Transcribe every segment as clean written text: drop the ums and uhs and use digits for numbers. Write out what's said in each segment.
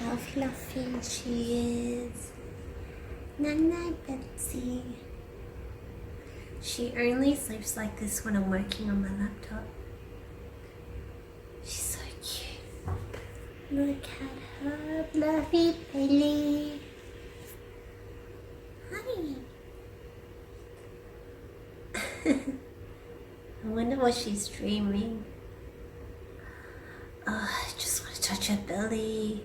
how fluffy she is. Night-night, Betsy. She only sleeps like this when I'm working on my laptop. She's so cute. Look at her fluffy belly. Hi. I wonder what she's dreaming. Oh, I just want to touch her belly.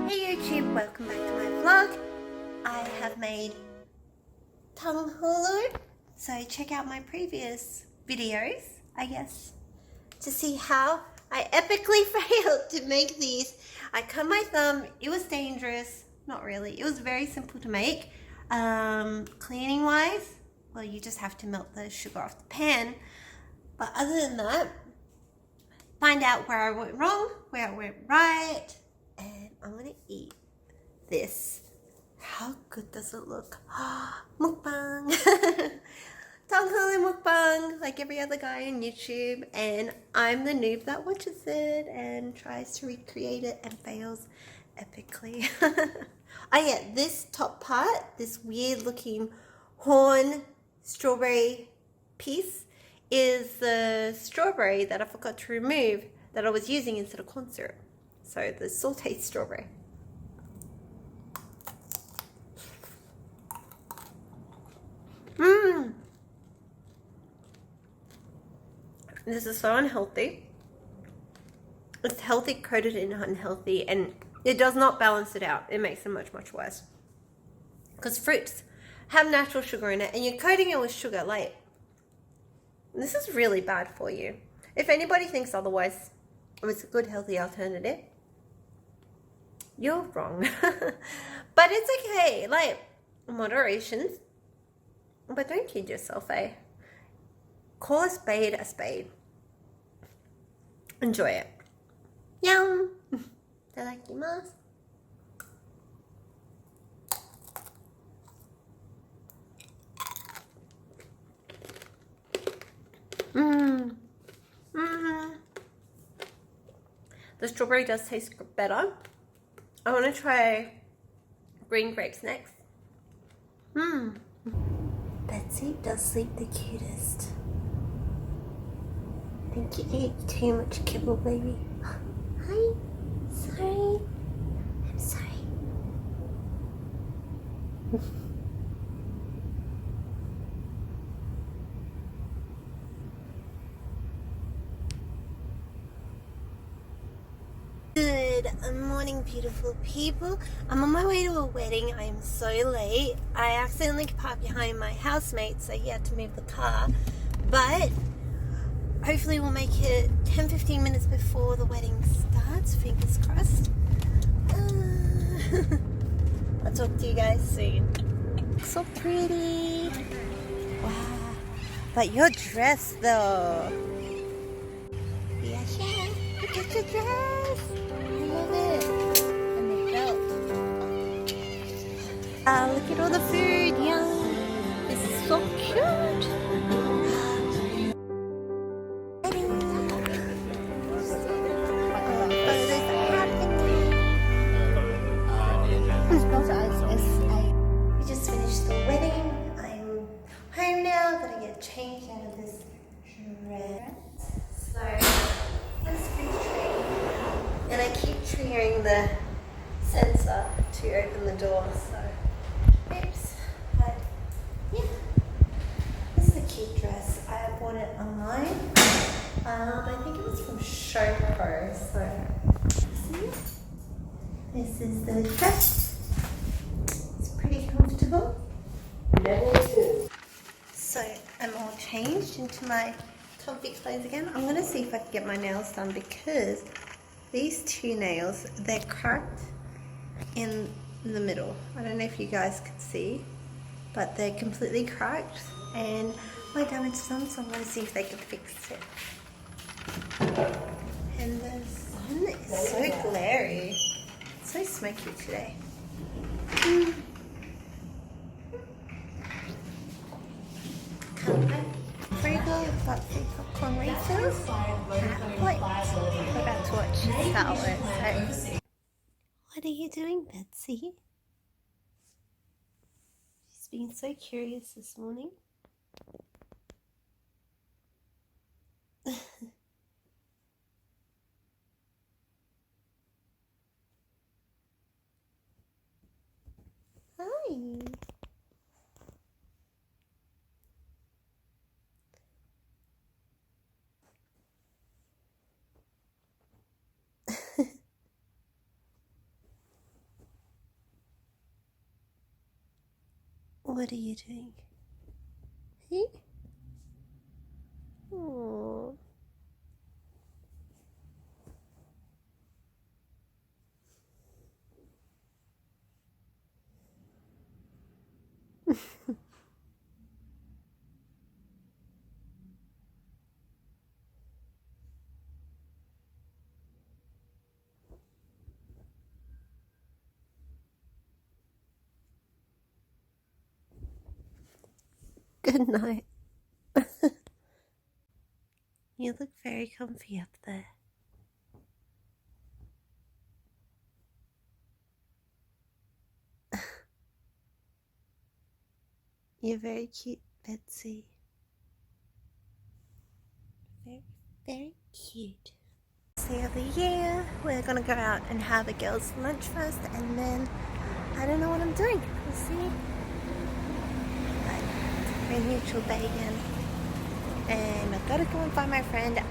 Hey YouTube, welcome back to my vlog. I have made TANGHULU, so check out my previous videos, I guess, to see how I epically failed to make these. I cut my thumb, it was dangerous, not really, it was very simple to make. Cleaning wise, well, you just have to melt the sugar off the pan, but other than that, find out where I went wrong, where I went right, and I'm gonna eat this. How good does it look? Mukbang! TANGHULU mukbang, like every other guy on YouTube, and I'm the noob that watches it and tries to recreate it and fails epically. Oh yeah, this top part, this weird looking horn strawberry piece, is the strawberry that I forgot to remove that I was using instead of corn syrup. So the sauteed strawberry. This is so unhealthy. It's healthy coated in unhealthy, and it does not balance it out. It makes it much, much worse. Because fruits have natural sugar in it, and you're coating it with sugar. Like, this is really bad for you. If anybody thinks otherwise, it's a good healthy alternative, you're wrong. But it's okay, like, moderation. But don't kid yourself, eh? Call a spade a spade. Enjoy it. Yum! Itadakimasu. The strawberry does taste better. I want to try green grapes next. Betsy does sleep the cutest. I think you ate too much kibble, baby. Hi. Sorry. I'm sorry. Good morning, beautiful people. I'm on my way to a wedding. I am so late. I accidentally parked behind my housemate, so he had to move the car. But hopefully we'll make it 10-15 minutes before the wedding starts. Fingers crossed. I'll talk to you guys soon. So pretty. Wow. But your dress though. Yeah, look at your dress. I love it. And the belt. Look at all the food. Yum. This is so cute. We just finished the wedding. I'm home now. Gotta get changed out of this dress. So let's retrain. And I keep triggering the sensor to open the door. So oops. But yeah, this is a cute dress. I bought it online. I think it was from xoxo. So see, this is the dress. Pretty comfortable. So I'm all changed into my comfy clothes again. I'm gonna see if I can get my nails done because these two nails, they're cracked in the middle. I don't know if you guys can see, but they're completely cracked and my damaged them, so I'm gonna see if they can fix it. And the sun is so glary. It's so smoky today. Pretty cool. got 3 popcorn refills and a plate. We're about to watch Star Wars. So. What are you doing, Betsy? She's been so curious this morning. Hi. What are you doing? Hey? Aww. Good night. You look very comfy up there. You're very cute, Betsy. Very, very cute. Day of the year. We're gonna go out and have a girls' lunch first, and then I don't know what I'm doing. We'll see. But we're in Neutral Bay again, and I've got to go and find my friend at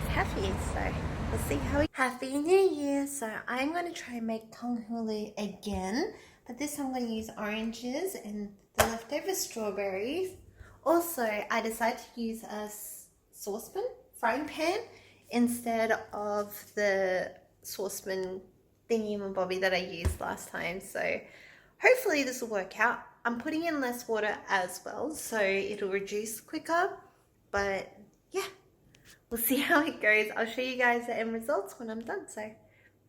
Happy. So we'll see how we. Happy New Year! So I'm going to try and make tanghulu again, but this time I'm going to use oranges and the leftover strawberries. Also, I decided to use a saucepan, frying pan, instead of the saucepan thingy-mabobby that I used last time. So hopefully this will work out. I'm putting in less water as well, so it'll reduce quicker. But yeah, we'll see how it goes. I'll show you guys the end results when I'm done. So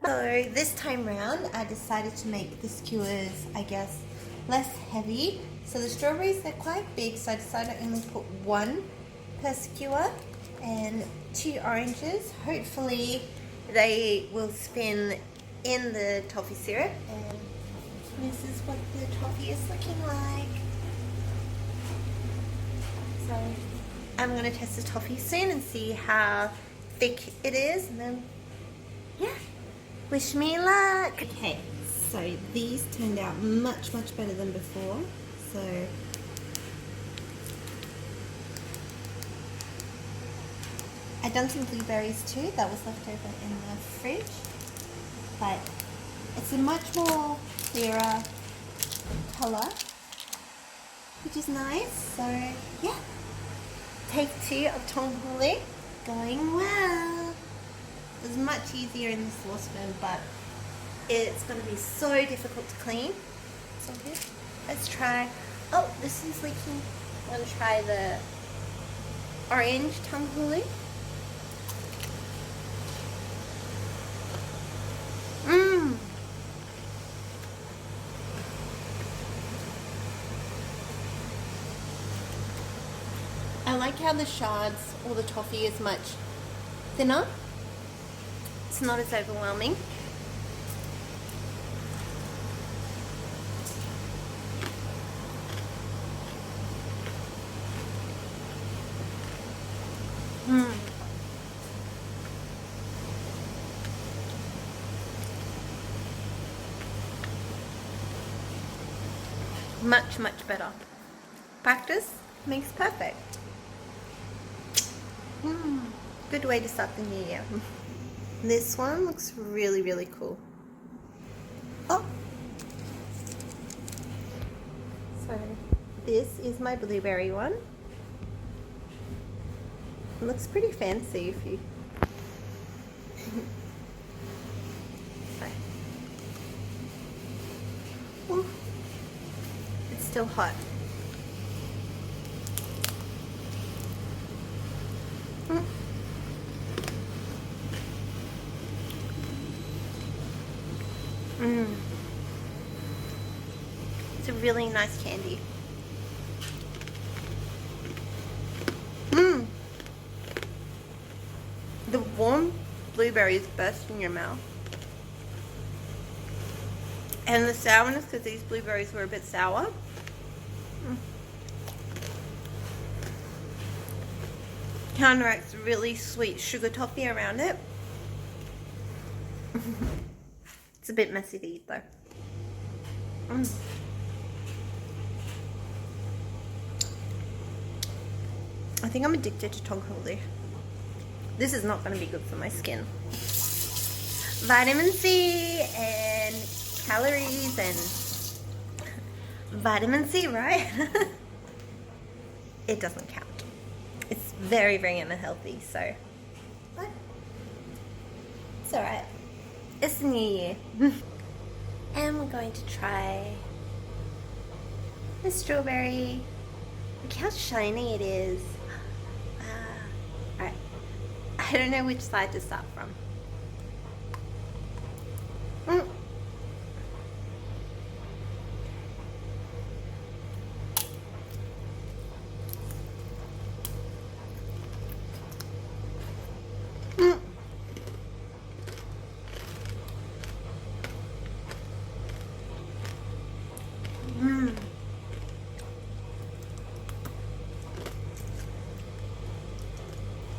this time round, I decided to make the skewers, I guess, less heavy. So the strawberries, they're quite big, so I decided to only put 1 per skewer and 2 oranges. Hopefully they will spin in the toffee syrup, and this is what the toffee is looking like. So I'm going to test the toffee soon and see how thick it is, and then yeah, wish me luck. Okay, so these turned out much better than before. So I've done some blueberries too, that was left over in the fridge, but it's a much more clearer colour, which is nice. So yeah, take 2 of tanghulu, going well. It was much easier in the saucepan, but it's going to be so difficult to clean. So good. Let's try. Oh, this is leaking. I'm going to try the orange tanghulu. I like how the shards or the toffee is much thinner. It's not as overwhelming. Much better. Practice makes perfect. Good way to start the new year. This one looks really cool. Oh! So this is my blueberry one. It looks pretty fancy if you... Ooh. It's still hot. It's a really nice candy. blueberries burst in your mouth. And the sourness, because these blueberries were a bit sour. Counteracts really sweet sugar toffee around it. It's a bit messy to eat though. I think I'm addicted to tanghulu. This is not going to be good for my skin. Vitamin C and calories and vitamin C, right? It doesn't count. It's very, very unhealthy, so but it's alright. It's the new year. And we're going to try the strawberry. Look how shiny it is. Alright. I don't know which side to start from.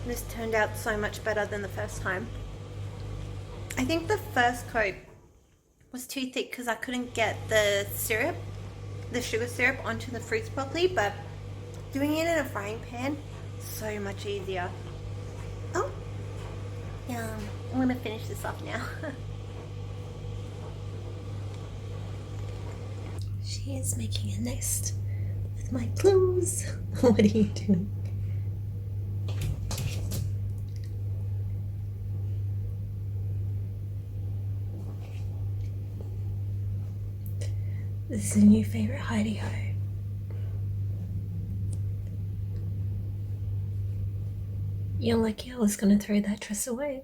This turned out so much better than the first time. I think the first coat was too thick because I couldn't get the syrup, the sugar syrup, onto the fruits properly, but doing it in a frying pan, so much easier. Oh, yum. I'm gonna finish this off now. She is making a nest with my clothes. What are you doing? This is a new favorite hidey-ho. You're lucky I was gonna throw that dress away.